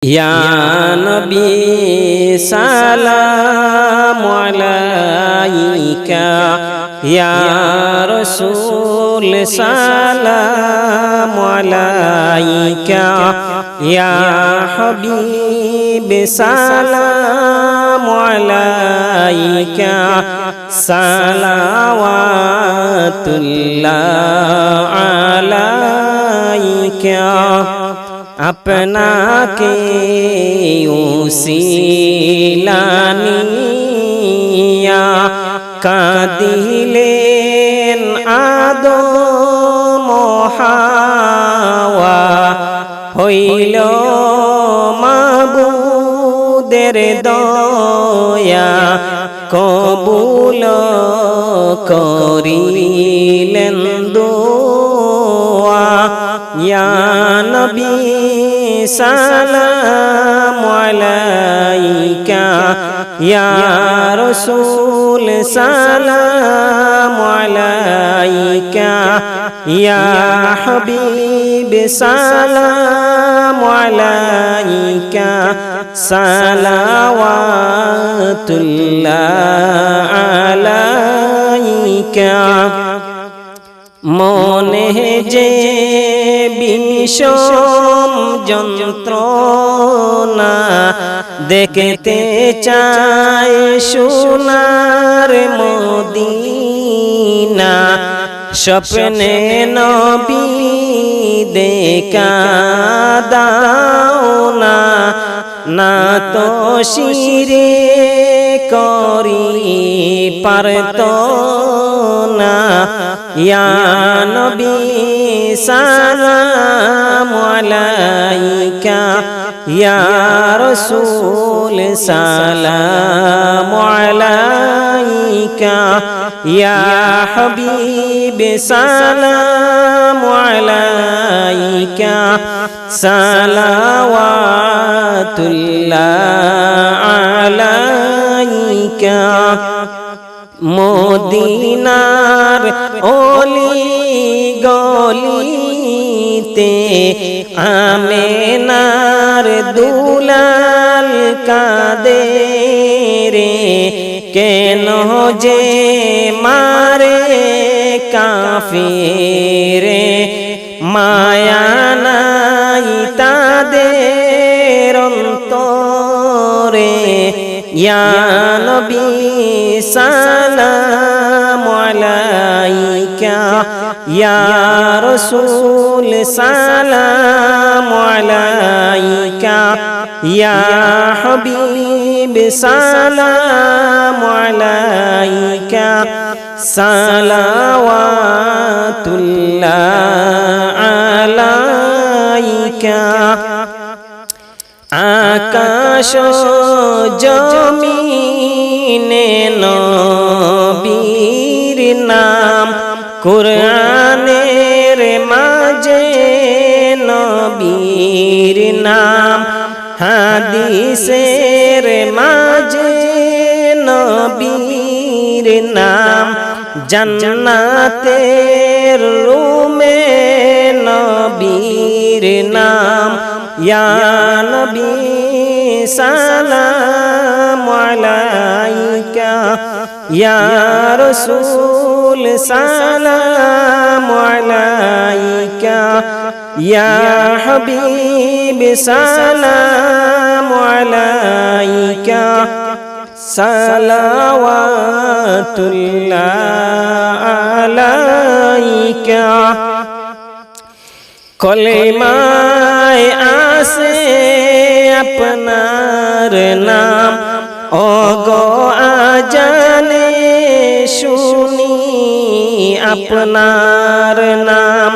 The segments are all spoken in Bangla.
ইয়া নবী সালামু আলাইকা, ইয়া রাসূল সালামু আলাইকা, ইয়া হাবিব সালামু আলাইকা, সালাওয়াতুল্লাহ আলাইকা। আপনাকে উসিলা নিয়া কাঁদিলেন আদম হাওয়া, হইল মাবুদের দয়া কবুল করিলেন দোয়া। ইয়া নবী সালামু আলাইকা, ইয়া রাসূল সালামু আলাইকা, ইয়া হাবিব সালামু আলাইকা, সালাওয়াতুল্লাহ আলাইকা। মনে যে বিষম যন্ত্রণা, দেখতে চায় সোনার মদিনা, স্বপ্নে নবী দেখা দাও না, না তো শিরে করি পারত না। ইয়া নবী সালামু আলাইকা, ইয়া রাসূল সালামু আলাইকা, ইয়া হাবিব সালামু আলাইকা, সালাওয়াতুল্লাহ আলাইকা। মদিনার অলি গলিতে আমেনার দুলাল কাঁদে রে, কেন যে মারে কাফিরে, মায়া নাই তাদের অন্তরে। ইয়া নবী সালামু আলাইকা, ইয়া রাসূল সালামু আলাইকা, ইয়া হাবিব সালামু আলাইকা, সালাওয়াতুল্লাহ আলাইকা। আকাশ জমিনে নবীর নাম, কুরআনের মাঝে নবীর নাম, হাদিসের মাঝে নবীর নাম, জান্নাতের রুমে নবীর নাম। ইয়া নবী সালামু আলাইকা, ইয়া রাসূল সালামু আলাইকা, ইয়া হাবিব সালামু আলাইকা, সালাওয়াতুল্লাহ আলাইকা। কলেমায় আসে আপনার নাম, ওগো আজানে শুনি আপনার নাম,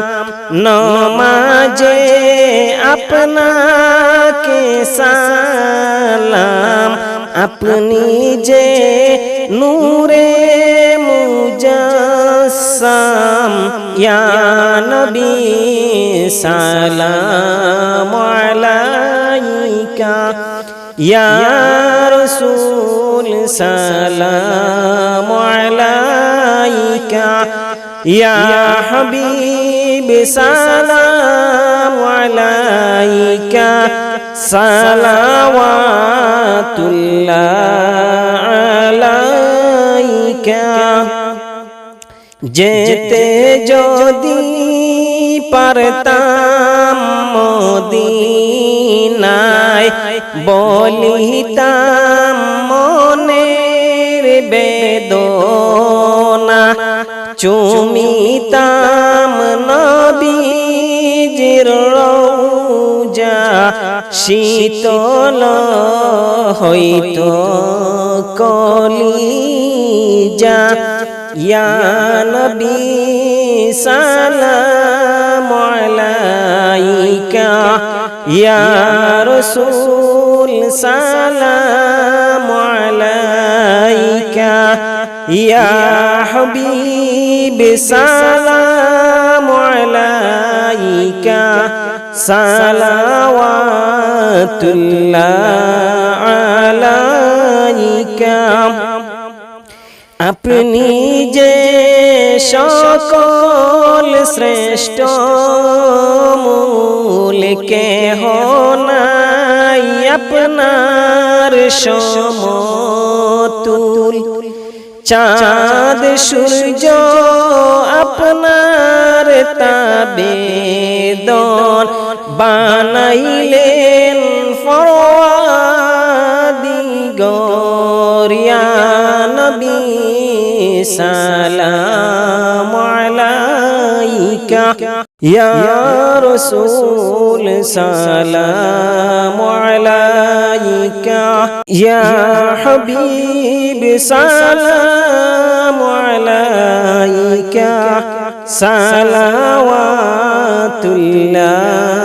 নমাজে আপনাকে সালাম, আপনি যে নূরে মুজাসসাম। ইয়া নবী সালামু আলাইকা, ইয়া রাসূল সালামু আলাইকা, ইয়া হাবিব সালামু আলাইকা, সালাওয়াতুল্লাহ আলাইকা। যেতে যদি পারতাম মদিনায়, বলিতাম মনের বেদনা, চুমিতাম নবীজির রওজা, শীতল হইতো কলিজা। ইয়া নবী সালামু আলাইকা, ইয়া রাসূল সালামু আলাইকা, ইয়া হাবিব সালামু আলাইকা, সালাওয়াতুল্লাহ আলাইকা। আপনি যে সকল শ্রেষ্ঠ, মূল কেহ নাই আপনার সমতুল। চাঁদ সূর্য আপনার তাবেদন, বানাইলেন ফরওয়াদিগর। ইয়া নবী সালামু আলাইকা, ইয়া রাসূল সালামু আলাইকা, ইয়া হাবিব সালামু আলাইকা, সালাওয়াতুল্লাহ